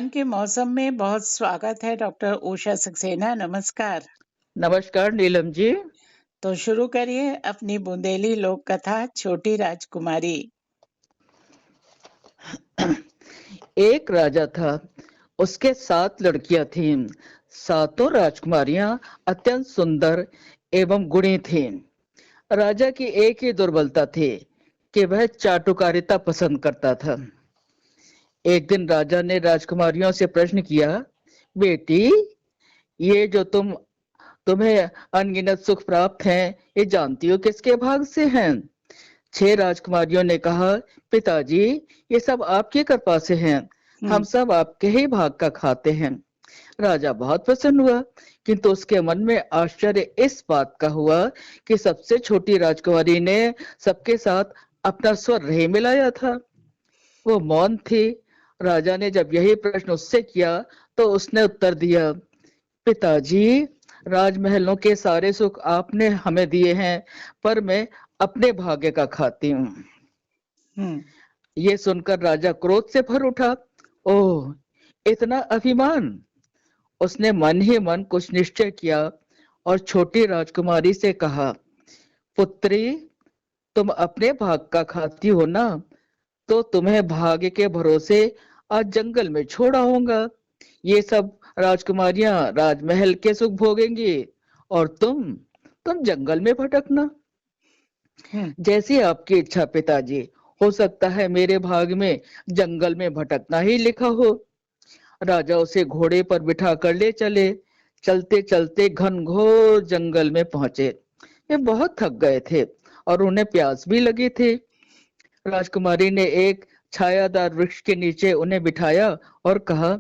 सावन के मौसम में बहुत स्वागत है डॉक्टर उषा सक्सेना। नमस्कार। नमस्कार नीलम जी। तो शुरू करिए अपनी बुंदेली लोक कथा छोटी राजकुमारी। एक राजा था, उसके 7 लड़कियां थीं। सातों राजकुमारियां अत्यंत सुंदर एवं गुणी थीं। राजा की एक ही दुर्बलता थी कि वह चाटुकारिता पसंद करता था। एक दिन राजा ने राजकुमारियों से प्रश्न किया, बेटी, ये जो तुम्हें अनगिनत सुख प्राप्त हैं, ये जानती हो किसके भाग से हैं? 6 राजकुमारियों ने कहा, पिताजी, ये सब आपकी कृपा से हैं। हम हम्म। सब आपके ही भाग का खाते हैं। राजा बहुत प्रसन्न हुआ, किंतु उसके मन में आश्चर्य इस बात का हुआ कि सबसे छोटी राजकुमारी ने सबके साथ अपना स्वर नहीं मिलाया था। वो मौन थी। राजा ने जब यही प्रश्न उससे किया तो उसने उत्तर दिया, पिताजी, राजमहलों के सारे सुख आपने हमें दिए हैं, पर मैं अपने भाग्य का खाती हूँ। हम्म। ये सुनकर राजा क्रोध से भर उठा। ओह, इतना अभिमान! उसने मन ही मन कुछ निश्चय किया और छोटी राजकुमारी से कहा, पुत्री, तुम अपने भाग का खाती हो ना, तो तुम्हें भाग्य के भरोसे आज जंगल में छोड़ आऊंगा। ये सब राजकुमारियां राजमहल के सुख भोगेंगी और तुम जंगल में भटकना। हम्म। जैसी आपकी इच्छा पिताजी। हो सकता है मेरे भाग में जंगल में भटकना ही लिखा हो। राजा उसे घोड़े पर बिठा कर ले चले। चलते चलते घनघोर जंगल में पहुंचे। वे बहुत थक गए थे और उन्हें प्यास भी लगी थी। राजकुमारी ने एक छायादार वृक्ष के नीचे उन्हें बिठाया और कहा,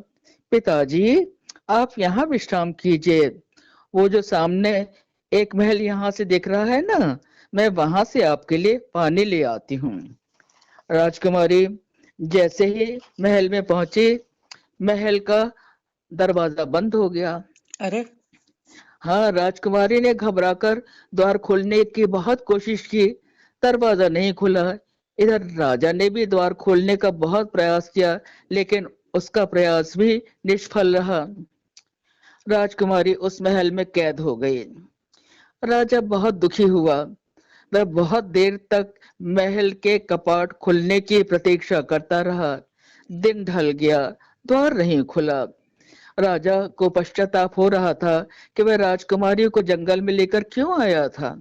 पिताजी, आप यहाँ विश्राम कीजिए। वो जो सामने एक महल यहाँ से दिख रहा है ना, मैं वहां से आपके लिए पानी ले आती हूँ। राजकुमारी जैसे ही महल में पहुंची, महल का दरवाजा बंद हो गया। अरे। हाँ, राजकुमारी ने घबराकर द्वार खोलने की बहुत कोशिश की। दरवाजा नहीं खुला। इधर राजा ने भी द्वार खोलने का बहुत प्रयास किया, लेकिन उसका प्रयास भी निष्फल रहा। राजकुमारी उस महल में कैद हो गई। राजा बहुत दुखी हुआ। वह बहुत देर तक महल के कपाट खुलने की प्रतीक्षा करता रहा। दिन ढल गया, द्वार नहीं खुला। राजा को पश्चाताप हो रहा था कि वह राजकुमारी को जंगल में लेकर क्यों आया था।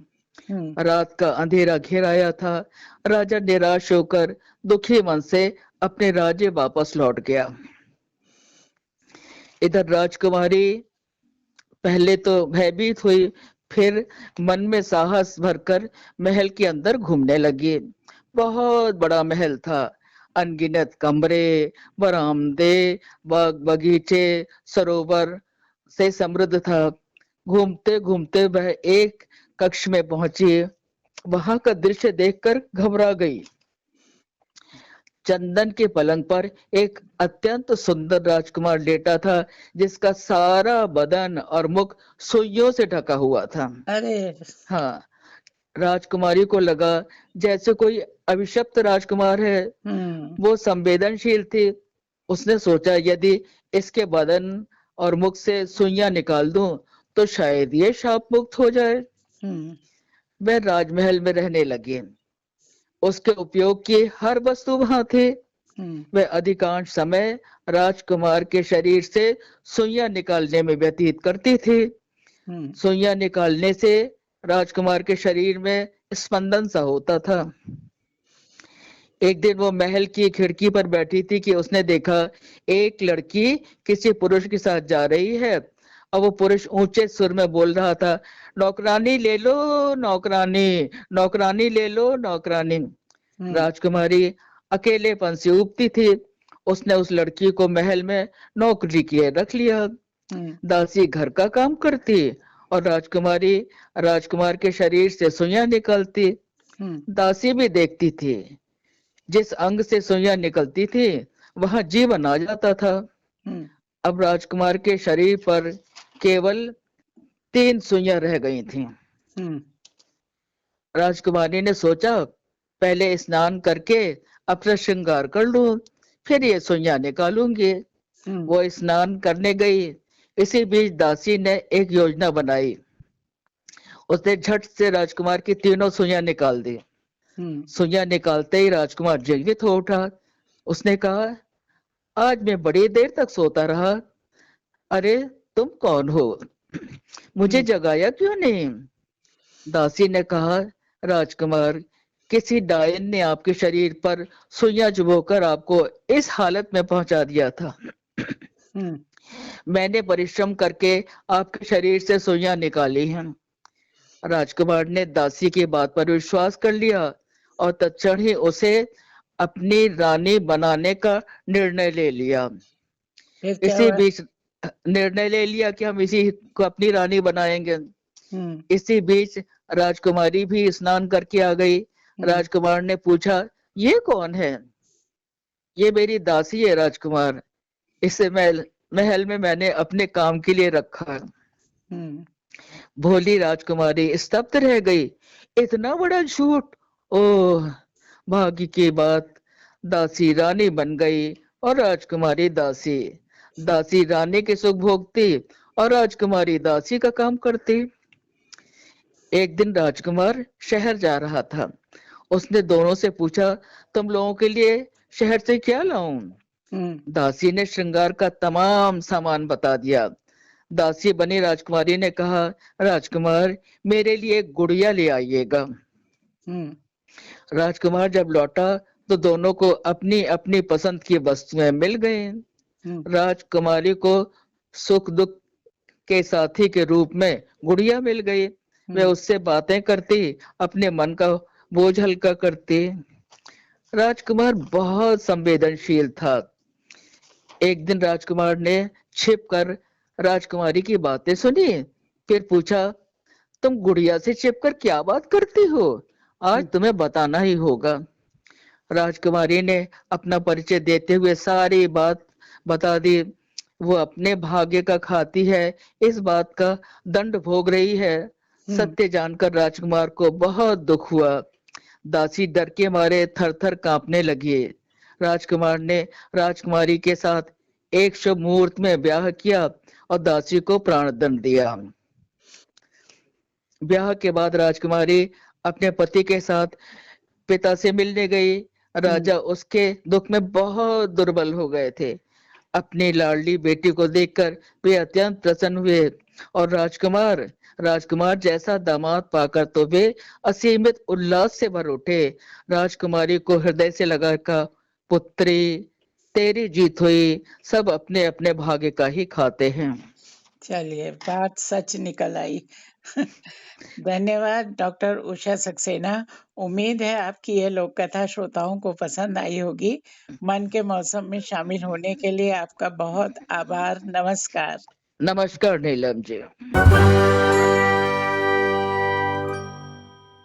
हम्म। रात का अंधेरा घेर आया था। राजा निराश होकर दुखी मन से अपने राज्य वापस लौट गया। इधर राजकुमारी पहले तो भयभीत हुई, फिर मन में साहस भरकर महल के अंदर घूमने लगी। बहुत बड़ा महल था। अनगिनत कमरे, बरामदे, बाग बगीचे, सरोवर से समृद्ध था। घूमते घूमते वह एक कक्ष में पहुंची। वहां का दृश्य देखकर घबरा गई। चंदन के पलंग पर एक अत्यंत सुंदर राजकुमार लेटा था, जिसका सारा बदन और मुख सुइयों से ढका हुआ था। अरे। हाँ, राजकुमारी को लगा जैसे कोई अभिशप्त राजकुमार है। हम्म। वो संवेदनशील थी। उसने सोचा, यदि इसके बदन और मुख से सुइयां निकाल दूं तो शायद ये शाप मुक्त हो जाए। हम्म। वह राजमहल में रहने लगी। उसके उपयोग की हर वस्तु वहां थी। हम्म। वह अधिकांश समय राजकुमार के शरीर से सुइयां निकालने में व्यतीत करती थी। हम्म। सुइयां निकालने से राजकुमार के शरीर में स्पंदन सा होता था। एक दिन वो महल की खिड़की पर बैठी थी कि उसने देखा एक लड़की किसी पुरुष के साथ जा रही है और वो पुरुष ऊंचे सुर में बोल रहा था, नौकरानी ले लो, नौकरानी, नौकरानी ले लो, नौकरानी। हम्म। राजकुमारी अकेलेपन से ऊबती थी। उसने उस लड़की को महल में नौकरी के लिए रख लिया। हम्म। दासी घर का काम करती और राजकुमारी राजकुमार के शरीर से सुइयां निकलती। हम्म। दासी भी देखती थी। जिस अंग से सुइयां निकलती थी, वहां जीवन आ जाता था। हम्म। अब राजकुमार के शरीर पर केवल 3 सुइयां रह गई थीं। हम्म। राजकुमारी ने सोचा, पहले स्नान करके अपना श्रृंगार कर लूं, फिर ये सुइयां निकालूंगी। वो स्नान करने गई। इसी बीच दासी ने एक योजना बनाई। उसने झट से राजकुमार की तीनों सुइयां निकाल दी। सुइयां निकालते ही राजकुमार जीवित हो उठा। उसने कहा, आज मैं बड़ी देर तक सोता रहा। अरे, तुम कौन हो? मुझे जगाया क्यों नहीं? दासी ने कहा, राजकुमार, किसी डायन ने आपके शरीर पर सुइयां चुभोकर आपको इस हालत में पहुंचा दिया था। मैंने परिश्रम करके आपके शरीर से सुइयां निकाली हैं। राजकुमार ने दासी की बात पर विश्वास कर लिया और तत्क्षण ही उसे अपनी रानी बनाने का निर्णय ले लिया। फिर क्या इसी हुआ? बीच निर्णय ले लिया कि हम इसी को अपनी रानी बनाएंगे। इसी बीच राजकुमारी भी स्नान करके आ गई। राजकुमार ने पूछा, ये कौन है? ये मेरी दासी है राजकुमार। इसे महल में मैंने अपने काम के लिए रखा। भोली राजकुमारी स्तब्ध रह गई। इतना बड़ा झूठ! ओह, भाग्य की बात। दासी रानी बन गई और राजकुमारी दासी। दासी रानी के सुख भोगती और राजकुमारी दासी का काम करती। एक दिन राजकुमार शहर जा रहा था। उसने दोनों से पूछा, तुम लोगों के लिए शहर से क्या लाऊं? दासी ने श्रृंगार का तमाम सामान बता दिया। दासी बनी राजकुमारी ने कहा, राजकुमार, मेरे लिए एक गुड़िया ले आइएगा। राजकुमार जब लौटा तो दोनों को अपनी अपनी पसंद की वस्तुएं मिल गई। राजकुमारी को सुख दुख के साथी के रूप में गुड़िया मिल गई। वे उससे बातें करती, अपने मन का बोझ हल्का करती। राजकुमार बहुत संवेदनशील था। एक दिन राजकुमार ने छिपकर राजकुमारी की बातें सुनी। फिर पूछा, तुम गुड़िया से छिपकर क्या बात करती हो? आज तुम्हें बताना ही होगा। राजकुमारी ने अपना परिचय देते हुए सारी बात बता दी। वो अपने भाग्य का खाती है, इस बात का दंड भोग रही है। सत्य जानकर राजकुमार को बहुत दुख हुआ। दासी डर के मारे थर थर कांपने लगी। राजकुमार ने राजकुमारी के साथ एक शुभ मुहूर्त में ब्याह किया और दासी को प्राणदंड दिया। ब्याह के बाद राजकुमारी अपने पति के साथ पिता से मिलने गई। राजा उसके दुख में बहुत दुर्बल हो गए थे। अपनी लाडली बेटी को देखकर वे अत्यंत प्रसन्न हुए और राजकुमार जैसा दामाद पाकर तो वे असीमित उल्लास से भर उठे। राजकुमारी को हृदय से लगा, का पुत्री, तेरी जीत हुई। सब अपने अपने भाग्य का ही खाते हैं। चलिए, बात सच निकल आई। धन्यवाद डॉक्टर उषा सक्सेना। उम्मीद है आपकी ये लोक कथा श्रोताओं को पसंद आई होगी। मन के मौसम में शामिल होने के लिए आपका बहुत आभार। नमस्कार। नमस्कार नीलम जी।